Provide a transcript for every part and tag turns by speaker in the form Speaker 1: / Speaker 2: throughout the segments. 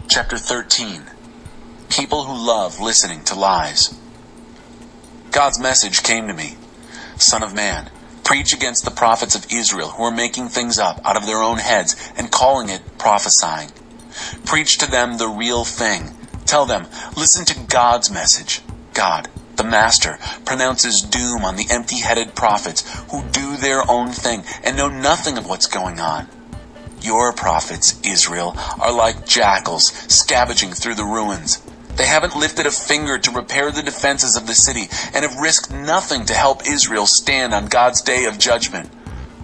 Speaker 1: Chapter 13. People who love listening to lies. God's message came to me. Son of man, preach against the prophets of Israel who are making things up out of their own heads and calling it prophesying. Preach to them the real thing. Tell them, listen to God's message. God, the Master, pronounces doom on the empty-headed prophets who do their own thing and know nothing of what's going on. Your prophets, Israel, are like jackals scavenging through the ruins. They haven't lifted a finger to repair the defenses of the city and have risked nothing to help Israel stand on God's day of judgment.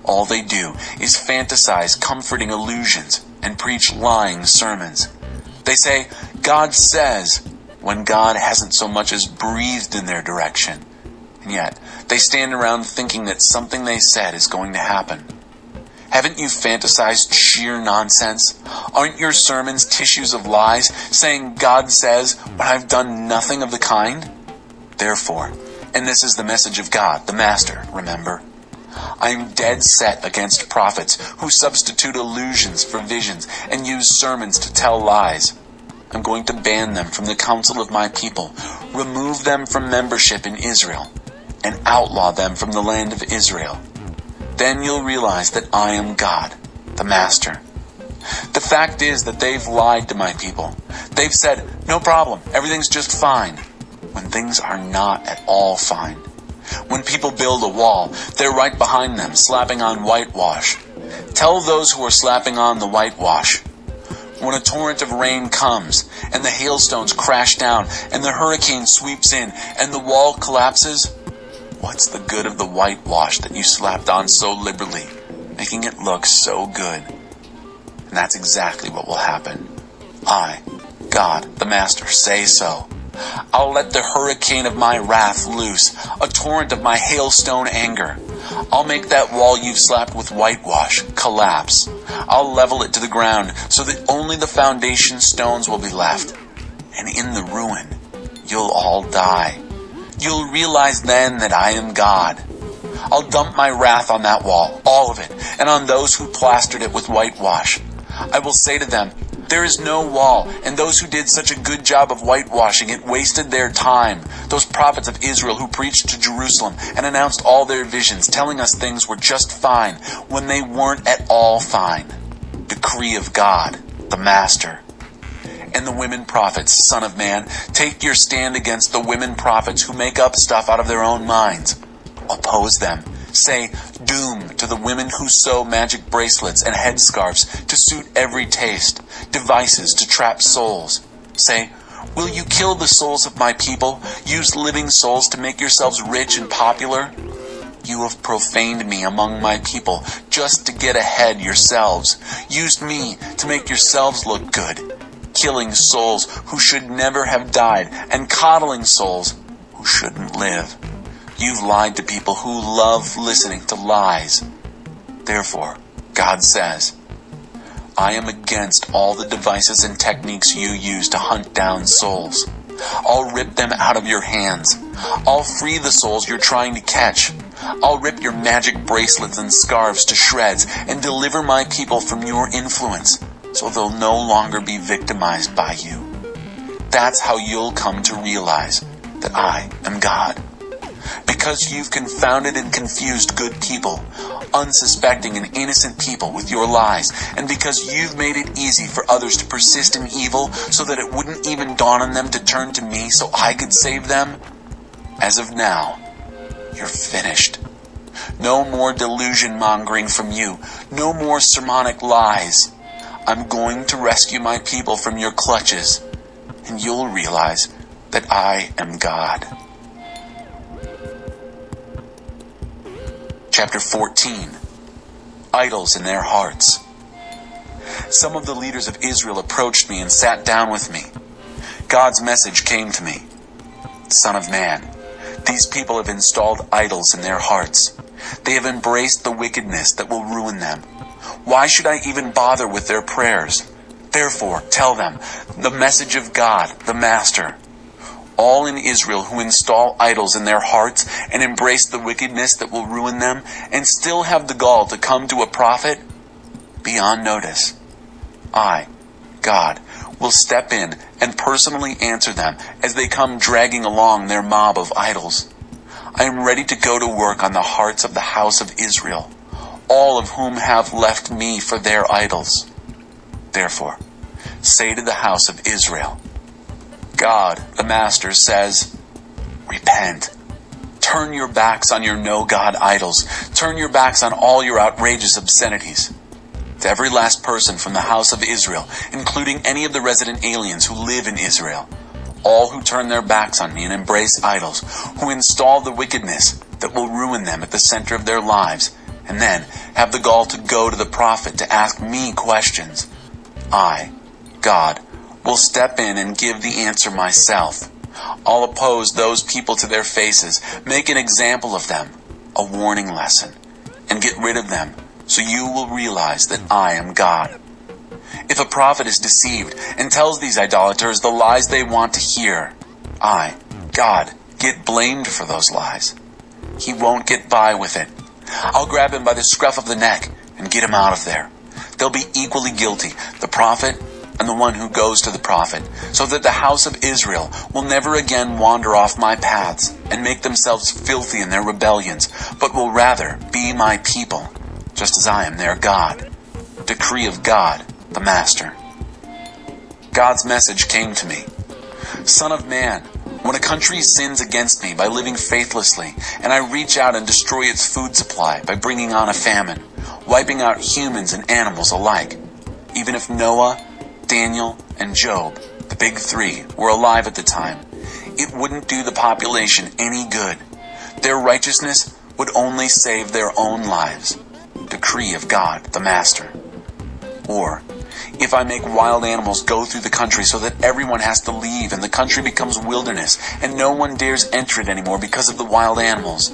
Speaker 1: All they do is fantasize comforting illusions and preach lying sermons. They say, God says, when God hasn't so much as breathed in their direction. And yet, they stand around thinking that something they said is going to happen. Haven't you fantasized sheer nonsense? Aren't your sermons tissues of lies, saying God says when I've done nothing of the kind? Therefore, and this is the message of God, the Master, remember, I am dead set against prophets who substitute illusions for visions and use sermons to tell lies. I'm going to ban them from the council of my people, remove them from membership in Israel, and outlaw them from the land of Israel. Then you'll realize that I am God, the Master. The fact is that they've lied to my people. They've said, no problem, everything's just fine, when things are not at all fine. When people build a wall, they're right behind them, slapping on whitewash. Tell those who are slapping on the whitewash. When a torrent of rain comes, and the hailstones crash down, and the hurricane sweeps in, and the wall collapses, what's the good of the whitewash that you slapped on so liberally, making it look so good? And that's exactly what will happen. I, God, the Master, say so. I'll let the hurricane of my wrath loose, a torrent of my hailstone anger. I'll make that wall you've slapped with whitewash collapse. I'll level it to the ground so that only the foundation stones will be left. And in the ruin, you'll all die. You'll realize then that I am God. I'll dump my wrath on that wall, all of it, and on those who plastered it with whitewash. I will say to them, there is no wall, and those who did such a good job of whitewashing it wasted their time. Those prophets of Israel who preached to Jerusalem and announced all their visions, telling us things were just fine when they weren't at all fine. Decree of God, the Master. And the women prophets, son of man, take your stand against the women prophets who make up stuff out of their own minds. Oppose them. Say doom to the women who sew magic bracelets and headscarves to suit every taste, devices to trap souls. Say, will you kill the souls of my people, use living souls to make yourselves rich and popular? You have profaned me among my people just to get ahead yourselves, used me to make yourselves look good, killing souls who should never have died and coddling souls who shouldn't live. You've lied to people who love listening to lies. Therefore, God says, I am against all the devices and techniques you use to hunt down souls. I'll rip them out of your hands. I'll free the souls you're trying to catch. I'll rip your magic bracelets and scarves to shreds and deliver my people from your influence, so they'll no longer be victimized by you. That's how you'll come to realize that I am God. Because you've confounded and confused good people, unsuspecting and innocent people with your lies, and because you've made it easy for others to persist in evil so that it wouldn't even dawn on them to turn to me so I could save them, as of now, you're finished. No more delusion mongering from you, no more sermonic lies. I'm going to rescue my people from your clutches, and you'll realize that I am God. Chapter 14. Idols in their hearts. Some of the leaders of Israel approached me and sat down with me. God's message came to me. Son of man, these people have installed idols in their hearts. They have embraced the wickedness that will ruin them. Why should I even bother with their prayers? Therefore, tell them, the message of God, the Master. All in Israel who install idols in their hearts and embrace the wickedness that will ruin them and still have the gall to come to a prophet, be on notice. I, God, will step in and personally answer them as they come dragging along their mob of idols. I am ready to go to work on the hearts of the house of Israel, all of whom have left me for their idols. Therefore, say to the house of Israel, God, the Master, says, repent. Turn your backs on your no-God idols. Turn your backs on all your outrageous obscenities. To every last person from the house of Israel, including any of the resident aliens who live in Israel, all who turn their backs on me and embrace idols, who install the wickedness that will ruin them at the center of their lives, and then have the gall to go to the prophet to ask me questions, I, God, will step in and give the answer myself. I'll oppose those people to their faces, make an example of them, a warning lesson, and get rid of them so you will realize that I am God. If a prophet is deceived and tells these idolaters the lies they want to hear, I, God, get blamed for those lies. He won't get by with it. I'll grab him by the scruff of the neck and get him out of there. They'll be equally guilty, the prophet and the one who goes to the prophet, so that the house of Israel will never again wander off my paths and make themselves filthy in their rebellions, but will rather be my people, just as I am their God. Decree of God, the Master. God's message came to me. Son of man, when a country sins against me by living faithlessly, and I reach out and destroy its food supply by bringing on a famine, wiping out humans and animals alike, even if Noah, Daniel, and Job, the big three, were alive at the time, it wouldn't do the population any good. Their righteousness would only save their own lives. Decree of God, the Master. Or, if I make wild animals go through the country so that everyone has to leave and the country becomes wilderness and no one dares enter it anymore because of the wild animals,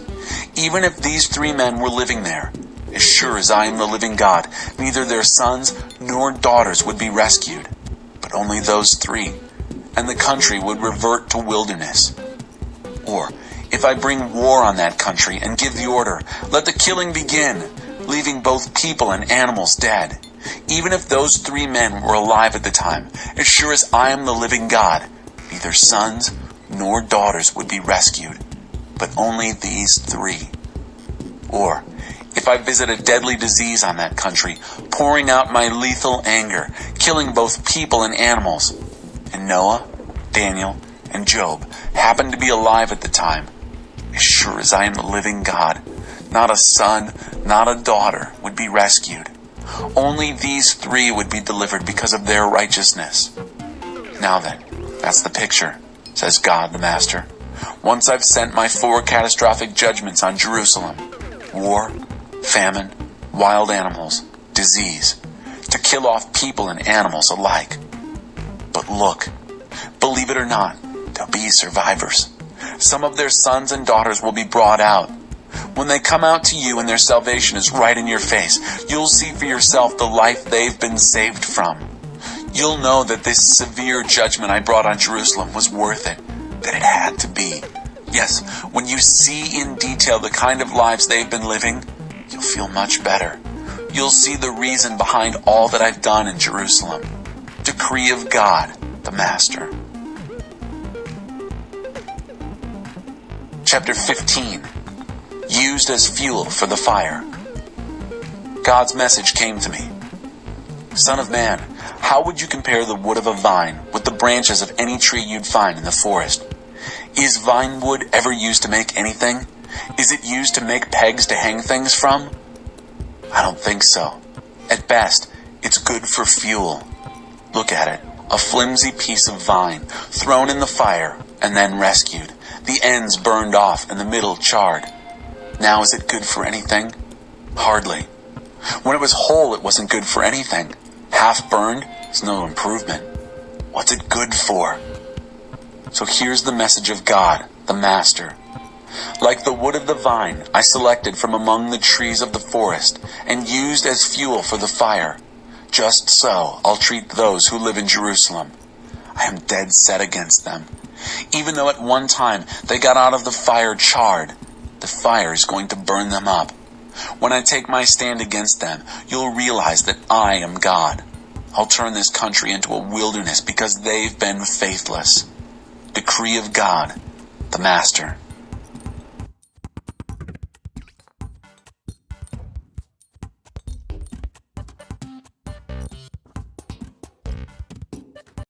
Speaker 1: even if these three men were living there, as sure as I am the living God, neither their sons nor daughters would be rescued, but only those three, and the country would revert to wilderness. Or, if I bring war on that country and give the order, let the killing begin, leaving both people and animals dead, even if those three men were alive at the time, as sure as I am the living God, neither sons nor daughters would be rescued, but only these three. Or, if I visit a deadly disease on that country, pouring out my lethal anger, killing both people and animals, and Noah, Daniel, and Job happened to be alive at the time, as sure as I am the living God, not a son, not a daughter would be rescued. Only these three would be delivered because of their righteousness. Now then, that's the picture, says God the Master. Once I've sent my 4 catastrophic judgments on Jerusalem, war, famine, wild animals, disease, to kill off people and animals alike. But look, believe it or not, there'll be survivors. Some of their sons and daughters will be brought out. When they come out to you and their salvation is right in your face, you'll see for yourself the life they've been saved from. You'll know that this severe judgment I brought on Jerusalem was worth it, that it had to be. Yes, when you see in detail the kind of lives they've been living, you'll feel much better. You'll see the reason behind all that I've done in Jerusalem. Decree of God, the Master. Chapter 15. Used as fuel for the fire. God's message came to me. Son of man, how would you compare the wood of a vine with the branches of any tree you'd find in the forest? Is vine wood ever used to make anything? Is it used to make pegs to hang things from? I don't think so. At best, it's good for fuel. Look at it, a flimsy piece of vine, thrown in the fire and then rescued, the ends burned off and the middle charred. Now is it good for anything? Hardly. When it was whole, it wasn't good for anything. Half burned is no improvement. What's it good for? So here's the message of God, the Master. Like the wood of the vine, I selected from among the trees of the forest and used as fuel for the fire. Just so I'll treat those who live in Jerusalem. I am dead set against them. Even though at one time they got out of the fire charred, the fire is going to burn them up. When I take my stand against them, you'll realize that I am God. I'll turn this country into a wilderness because they've been faithless. Decree of God, the Master.